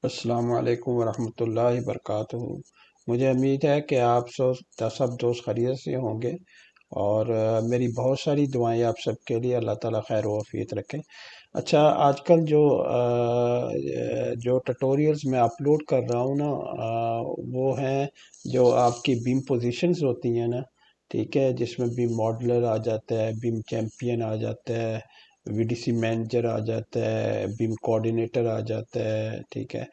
السلام علیکم ورحمۃ اللہ وبرکاتہ۔ مجھے امید ہے کہ آپ سب دوست خیریت سے ہوں گے، اور میری بہت ساری دعائیں آپ سب کے لیے، اللہ تعالیٰ خیر و عافیت رکھیں۔ اچھا، آج کل جو ٹٹوریلز میں اپلوڈ کر رہا ہوں نا، وہ ہیں جو آپ کی بیم پوزیشنز ہوتی ہیں نا، ٹھیک ہے، جس میں بیم ماڈلر آ جاتا ہے، بیم چیمپئن آ جاتا ہے، وی ڈی سی مینیجر آ جاتا ہے، بیم کوآرڈینیٹر آ جاتا ہے، ٹھیک ہے،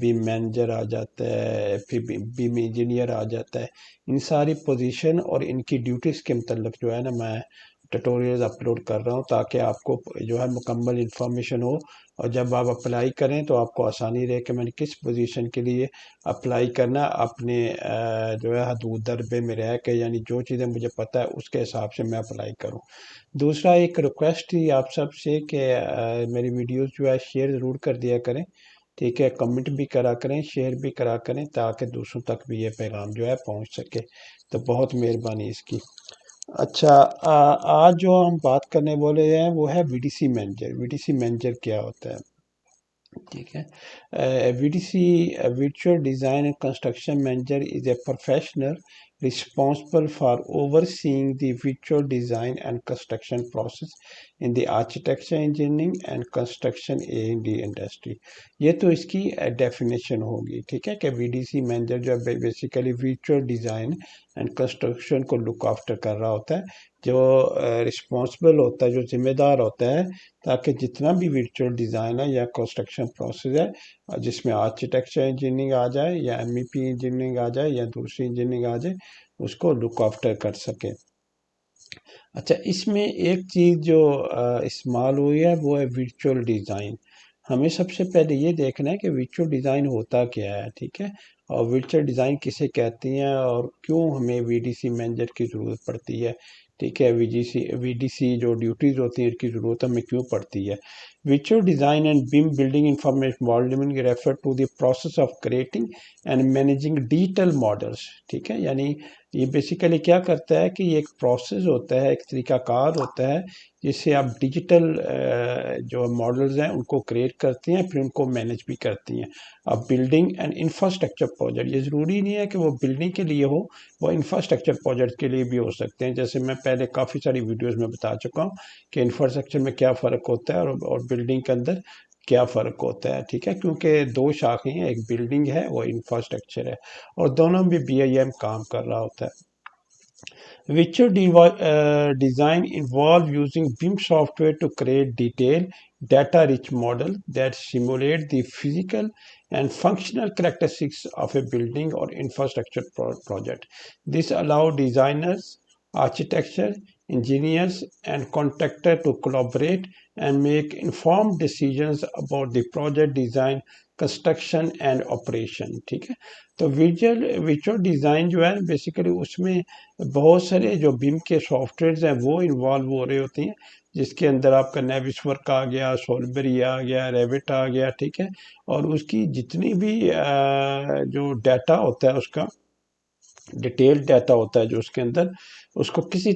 بیم مینیجر آ جاتا ہے، پھر بیم انجینئر آ جاتا ہے۔ ان ساری پوزیشن اور ان کی ڈیوٹیز کے متعلق جو ہے نا، میں ٹیٹوریلز اپلوڈ کر رہا ہوں تاکہ آپ کو جو ہے مکمل انفارمیشن ہو، اور جب آپ اپلائی کریں تو آپ کو آسانی رہے کہ میں نے کس پوزیشن کے لیے اپلائی کرنا، اپنے جو ہے حدود ضربے میں رہ کے، یعنی جو چیزیں مجھے پتہ ہے اس کے حساب سے میں اپلائی کروں۔ دوسرا ایک ریکویسٹ تھی آپ سب سے کہ میری ویڈیوز جو ہے شیئر ضرور کر دیا کریں، ٹھیک ہے، کمنٹ بھی کرا کریں، شیئر بھی کرا کریں، تاکہ دوسروں تک بھی یہ پیغام جو ہے پہنچ سکے، تو بہت مہربانی اس کی۔ اچھا، آج جو ہم بات کرنے والے ہیں وہ ہے V D C manager. V D C manager کیا ہوتا ہے؟ ٹھیک ہے، V D C virtual design and construction manager is a professional responsible for overseeing the virtual design and construction process in the architecture, engineering and construction in the industry۔ یہ تو اس کی definition ہوگی، ٹھیک ہے، کہ وی ڈی سی مینیجر جو ہے basically virtual design and construction کو لک آفٹر کر رہا ہوتا ہے، جو رسپانسبل ہوتا ہے، جو ذمہ دار ہوتا ہے، تاکہ جتنا بھی ورچوئل ڈیزائن ہے یا کنسٹرکشن پروسیس ہے، جس میں آرکیٹیکچر انجینئرنگ آ جائے یا ایم ای پی انجینئرنگ آ جائے یا دوسری انجینئرنگ آ جائے، اس کو لک آفٹر کر سکے۔ اچھا، اس میں ایک چیز جو استعمال ہوئی ہے وہ ہے ورچوئل ڈیزائن۔ ہمیں سب سے پہلے یہ دیکھنا ہے کہ ورچوئل ڈیزائن ہوتا کیا ہے، ٹھیک ہے، اور ورچوئل ڈیزائن کسے کہتی ہیں، اور کیوں ہمیں وی ڈی سی مینیجر کی ضرورت پڑتی ہے، ٹھیک ہے، وی ڈی سی جو ڈیوٹیز ہوتی ہیں ان کی ضرورت ہمیں کیوں پڑتی ہے۔ Virtual design and BIM building information modelling refer to the process of creating and managing digital models, ٹھیک ہے، یعنی یہ بیسیکلی کیا کرتا ہے کہ یہ ایک پروسیس ہوتا ہے، ایک طریقہ کار ہوتا ہے جس سے آپ ڈیجیٹل جو ماڈلز ہیں ان کو کریٹ کرتی ہیں، پھر ان کو مینیج بھی کرتی ہیں۔ اب بلڈنگ اینڈ انفراسٹرکچر پروجیکٹ، یہ ضروری نہیں ہے کہ وہ بلڈنگ کے لیے ہو، وہ انفراسٹرکچر پروجیکٹ کے لیے بھی ہو سکتے ہیں، جیسے میں پہلے کافی ساری ویڈیوز میں بتا چکا ہوں کہ انفراسٹرکچر میں کیا فرق ہوتا ہے اور بلڈنگ کے اندر کیا فرق ہوتا ہے، ٹھیک ہے، کیونکہ دو شاخیں ہیں، ایک بلڈنگ ہے، وہ انفراسٹرکچر ہے، اور دونوں میں بی آئی ایم کام کر رہا ہوتا ہے۔ Virtual design involve using BIM software to create detailed, data-rich models that simulate the physical and functional characteristics of a building or infrastructure project. This allows designers, architects, engineers, and contractors to collaborate and make informed decisions about the project design, construction and operation, ٹھیک ہے۔ تو visual design جو ہے basically اس میں بہت سارے جو بیم کے سافٹ ویئرز ہیں وہ انوالو ہو رہے ہوتے ہیں، جس کے اندر آپ کا نیوس ورک آ گیا، سولبری آ گیا، ریوٹ آ گیا، ٹھیک ہے، اور اس کی جتنی بھی جو ڈیٹا ہوتا ہے، اس کا ڈیٹیل ڈیٹا ہوتا ہے جو اس کے اندر، اس کو کس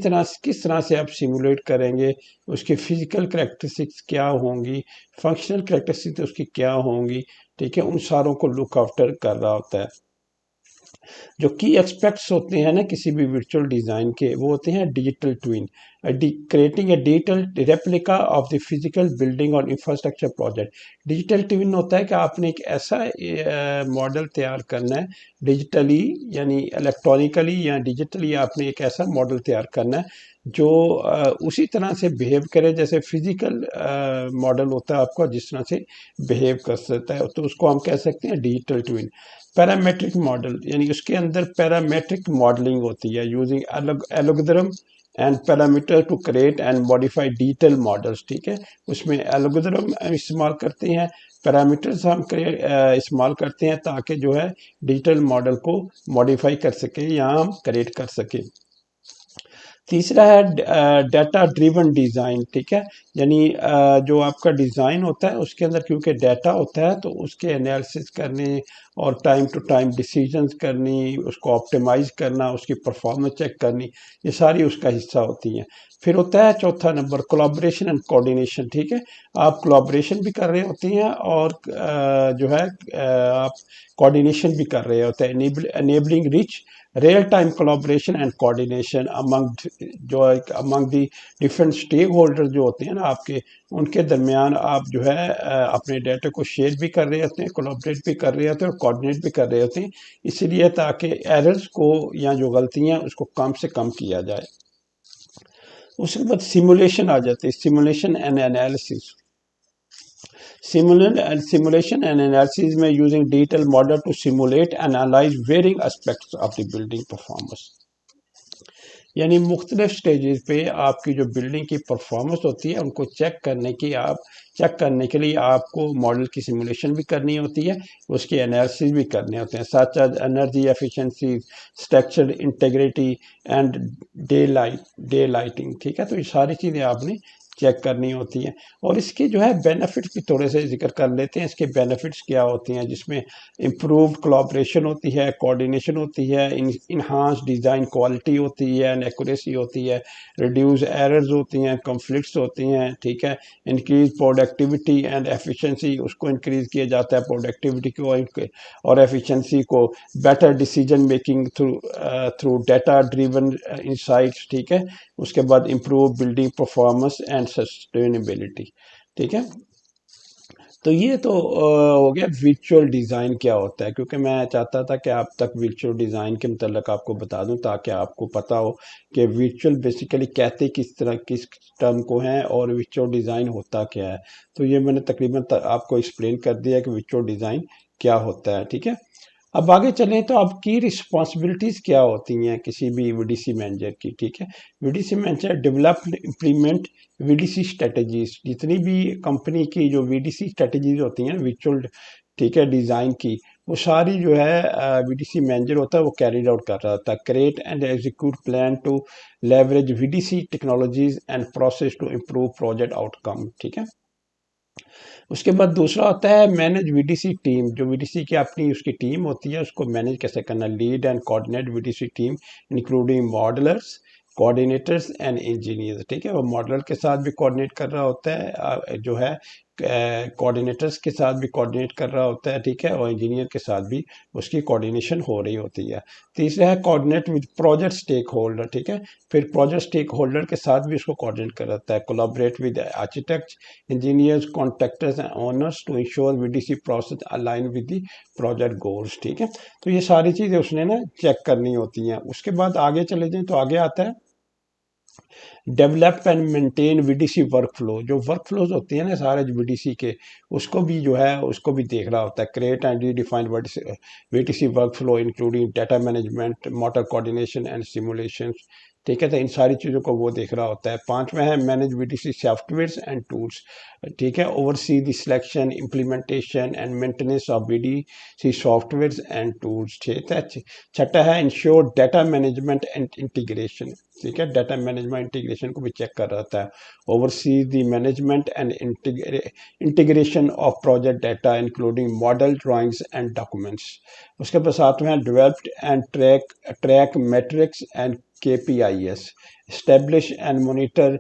طرح سے آپ سیمولیٹ کریں گے، اس کی فزیکل کریکٹرسٹکس کیا ہوں گی، فنکشنل کریکٹرسٹکس اس کی کیا ہوں گی، ٹھیک ہے، ان ساروں کو لک آفٹر کر رہا ہوتا ہے۔ جو کی ایکسپیکٹس ہوتے ہیں نا کسی بھی ورچوئل ڈیزائن کے، وہ ہوتے ہیں digital twin, creating a digital replica of the physical building اور انفراسٹرکچر پروجیکٹ۔ ڈیجیٹل ٹوین ہوتا ہے کہ آپ نے ایک ایسا ماڈل تیار کرنا ہے ڈیجیٹلی، یعنی الیکٹرانکلی یا ڈیجیٹلی، آپ نے ایک ایسا ماڈل تیار کرنا ہے جو اسی طرح سے بیہیو کرے جیسے فزیکل ماڈل ہوتا ہے آپ کا، جس طرح سے بیہیو کر سکتا ہے، تو اس کو ہم کہہ سکتے ہیں ڈیجیٹل ٹوین۔ پیرامیٹرک ماڈل، یعنی اس کے اندر پیرامیٹرک ماڈلنگ ہوتی ہے، using algorithm and parameter to create and modify digital models, ٹھیک ہے، اس میں الگورتھم استعمال کرتے ہیں، پیرامیٹرز ہم استعمال کرتے ہیں تاکہ جو ہے ڈیجیٹل ماڈل کو ماڈیفائی کر سکیں یا ہم کریٹ کر سکیں۔ تیسرا ہے ڈیٹا ڈریون ڈیزائن، ٹھیک ہے، یعنی جو آپ کا ڈیزائن ہوتا ہے اس کے اندر کیونکہ ڈیٹا ہوتا ہے تو اس کے انالیسس کرنے اور ٹائم ٹو ٹائم ڈیسیجنز کرنی، اس کو آپٹیمائز کرنا، اس کی پرفارمنس چیک کرنی، یہ ساری اس کا حصہ ہوتی ہیں۔ پھر ہوتا ہے چوتھا نمبر کولابریشن اینڈ کوآرڈینیشن، ٹھیک ہے، آپ کولابریشن بھی کر رہے ہوتی ہیں اور جو ہے آپ کوآرڈینیشن بھی کر رہے ہوتے ہیں، enabling rich real time collaboration and coordination جو among the different stakeholders جو ہوتے ہیں نا آپ کے، ان کے درمیان آپ جو ہے اپنے ڈیٹا کو شیئر بھی کر رہے ہوتے ہیں، کولیبریٹ بھی کر رہے ہوتے ہیں اور کوآرڈینیٹ بھی کر رہے ہوتے ہیں، اس لیے تاکہ ایررز کو یا جو غلطیاں اس کو کم سے کم کیا جائے۔ اس کے بعد سیمولیشن آ جاتے ہیں، simulation and analysis. Simulation and analysis میں using digital model to simulate and analyze varying aspects of the building performance، یعنی مختلف سٹیجز پہ آپ کی جو بلڈنگ کی پرفارمنس ہوتی ہے ان کو چیک کرنے کے لیے آپ کو ماڈل کی سیمولیشن بھی کرنی ہوتی ہے، اس کی انالیسس بھی کرنے ہوتے ہیں، such as energy efficiency, structure integrity and day lighting, ٹھیک ہے، تو یہ ساری چیزیں آپ نے چیک کرنی ہوتی ہیں۔ اور اس کے جو ہے بینیفٹس بھی تھوڑے سے ذکر کر لیتے ہیں، اس کے بینیفٹس کیا ہوتی ہیں، جس میں امپرووڈ کولیبریشن ہوتی ہے، کوآرڈینیشن ہوتی ہے، انہانس ڈیزائن کوالٹی ہوتی ہے، ایکوریسی ہوتی ہے، ریڈیوز ایررز ہوتی ہیں، کنفلکٹس ہوتی ہیں، ٹھیک ہے، انکریز پروڈکٹیوٹی اینڈ ایفیشنسی، اس کو انکریز کیا جاتا ہے پروڈکٹیوٹی کو اور ایفیشنسی کو، better decision making through data driven insights, ٹھیک ہے، اس کے بعد improve building performance and sustainability, ٹھیک ہے۔ تو یہ تو ہو گیا ورچوئل ڈیزائن کیا ہوتا ہے، کیونکہ میں چاہتا تھا کہ آپ تک ورچوئل ڈیزائن کے متعلق آپ کو بتا دوں تاکہ آپ کو پتہ ہو کہ ورچوئل بیسیکلی کہتے کس ٹرم کو ہیں اور ورچوئل ڈیزائن ہوتا کیا ہے۔ تو یہ میں نے تقریباً آپ کو ایکسپلین کر دیا کہ ورچوئل ڈیزائن کیا ہوتا ہے، ٹھیک ہے۔ اب آگے چلیں تو آپ کی رسپانسبلٹیز کیا ہوتی ہیں کسی بھی وی ڈی سی مینیجر کی، ٹھیک ہے۔ V D C manager develop implement V D C strategies, جتنی بھی کمپنی کی جو وی ڈی سی اسٹریٹجیز ہوتی ہیں ویچول، ٹھیک ہے، ڈیزائن کی، وہ ساری جو ہے وی ڈی سی مینیجر ہوتا ہے وہ کیریڈ آؤٹ کر رہا ہوتا ہے۔ Create and execute plan to leverage V D C technologies and process to improve project outcome, ٹھیک ہے۔ اس کے بعد دوسرا ہوتا ہے manage V D C team, جو وی ڈی سی کی اپنی اس کی ٹیم ہوتی ہے اس کو مینج کیسے کرنا، lead and coordinate V D C team including modelers, coordinators and engineers, ٹھیک ہے، وہ ماڈلر کے ساتھ بھی کوآرڈینیٹ کر رہا ہوتا ہے، جو ہے کوآرڈینیٹرز کے ساتھ بھی کوآرڈینیٹ کر رہا ہوتا ہے، ٹھیک ہے، اور انجینئر کے ساتھ بھی اس کی کوآرڈینیشن ہو رہی ہوتی ہے۔ تیسرا ہے coordinate with project stake holder, ٹھیک ہے، پھر پروجیکٹ اسٹیک ہولڈر کے ساتھ بھی اس کو کوآرڈینیٹ کر رہتا ہے۔ Collaborate with architect, engineers, contractors and owners to ensure VDC process align with the project goals، ٹھیک ہے۔ تو یہ ساری چیزیں اس نے نا چیک کرنی ہوتی ہیں۔ اس کے بعد آگے چلے جائیں تو آگے آتا ہے develop and maintain V D C workflow, جو ورک فلوز ہوتی ہیں نا سارے وی ڈی سی کے، اس کو بھی جو ہے اس کو بھی دیکھ رہا ہوتا ہے۔ Create and redefine V D C workflow including data management, motor coordination and simulation, ٹھیک ہے، تو ان ساری چیزوں کو وہ دیکھ رہا ہوتا ہے۔ پانچواں ہے manage V D C softwares and tools, ٹھیک ہے، oversee the selection, implementation and maintenance of V D C softwares and tools, ٹھیک ہے۔ چھٹا ہے ensure data management and integration, ٹھیک ہے، ڈیٹا مینجمنٹ انٹیگریشن کو بھی چیک کر رہا تھا۔ Oversee the management and integration of project data including model drawings and documents. اس کے بعد ساتھ میں developed and track metrics and K P I S, establish and monitor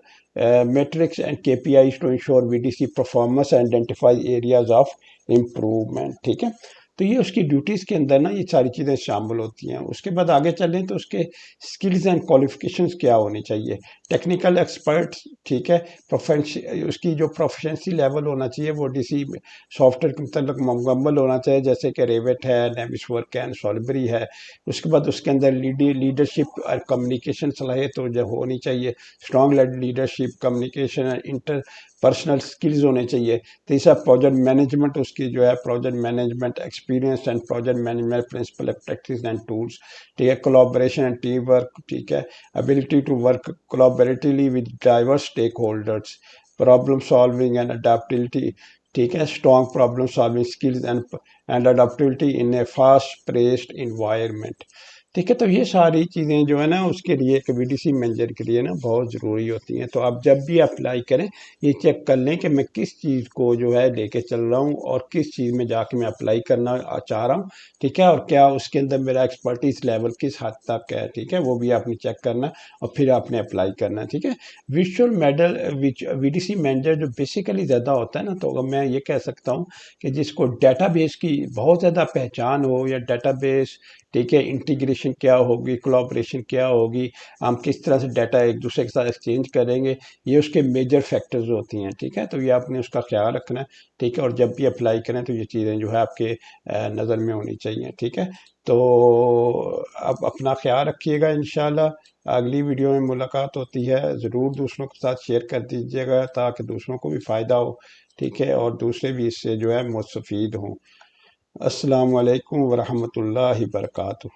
metrics and K P Is to ensure V D C performance, identify areas of improvement, ٹھیک ہے۔ تو یہ اس کی ڈیوٹیز کے اندر نا یہ ساری چیزیں شامل ہوتی ہیں۔ اس کے بعد آگے چلیں تو اس کے اسکلز اینڈ کوالیفیکیشنز کیا ہونی چاہیے، ٹیکنیکل ایکسپرٹ، ٹھیک ہے، اس کی جو پروفیشنسی لیول ہونا چاہیے وہ ڈی سی سافٹ ویئر کے متعلق مکمل ہونا چاہیے، جیسے کہ ریوٹ ہے، نیوس ورک ہے، سولبری ہے۔ اس کے بعد اس کے اندر لیڈرشپ اور کمیونیکیشن صلاحیت جو ہونی چاہیے، strong leadership, communication, interpersonal skills ہونے چاہیے۔ تیسرا پروجیکٹ مینجمنٹ، اس کی جو ہے project management experience and project management principle practice and tools, ٹھیک ہے، کولیبریشن اینڈ ٹیم ورک، ٹھیک ہے، ability to work collaboratively with diverse stakeholders, problem solving and adaptability, ٹھیک ہے، strong problem solving skills and adaptability in a fast paced environment. ٹھیک ہے، تو یہ ساری چیزیں جو ہے نا اس کے لیے ایک BDC مینیجر کے لیے نا بہت ضروری ہوتی ہیں. تو آپ جب بھی اپلائی کریں یہ چیک کر لیں کہ میں کس چیز کو جو ہے لے کے چل رہا ہوں اور کس چیز میں جا کے میں اپلائی کرنا چاہ رہا ہوں. ٹھیک ہے، اور کیا اس کے اندر میرا ایکسپرٹیز لیول کس حد تک ہے. ٹھیک ہے، وہ بھی آپ نے چیک کرنا اور پھر آپ نے اپلائی کرنا. ٹھیک ہے، ویژول میڈل BDC مینیجر جو بیسیکلی زیادہ ہوتا ہے نا، تو میں یہ کہہ سکتا ہوں کہ جس کو ڈیٹا بیس کی بہت زیادہ پہچان ہو یا ڈیٹا بیس، ٹھیک ہے، انٹیگریشن کیا ہوگی، کولیبریشن کیا ہوگی، ہم کس طرح سے ڈیٹا ایک دوسرے کے ساتھ ایکسچینج کریں گے، یہ اس کے میجر فیکٹرز ہوتی ہیں. ٹھیک ہے، تو یہ آپ نے اس کا خیال رکھنا ہے. ٹھیک ہے، اور جب بھی اپلائی کریں تو یہ چیزیں جو ہے آپ کے نظر میں ہونی چاہیے. ٹھیک ہے، تو اب اپنا خیال رکھیے گا. انشاءاللہ اگلی ویڈیو میں ملاقات ہوتی ہے. ضرور دوسروں کے ساتھ شیئر کر دیجیے گا تاکہ دوسروں کو بھی فائدہ ہو. ٹھیک ہے، اور دوسرے بھی اس سے جو ہے مستفید ہوں. السلام علیکم ورحمۃ اللہ وبرکاتہ.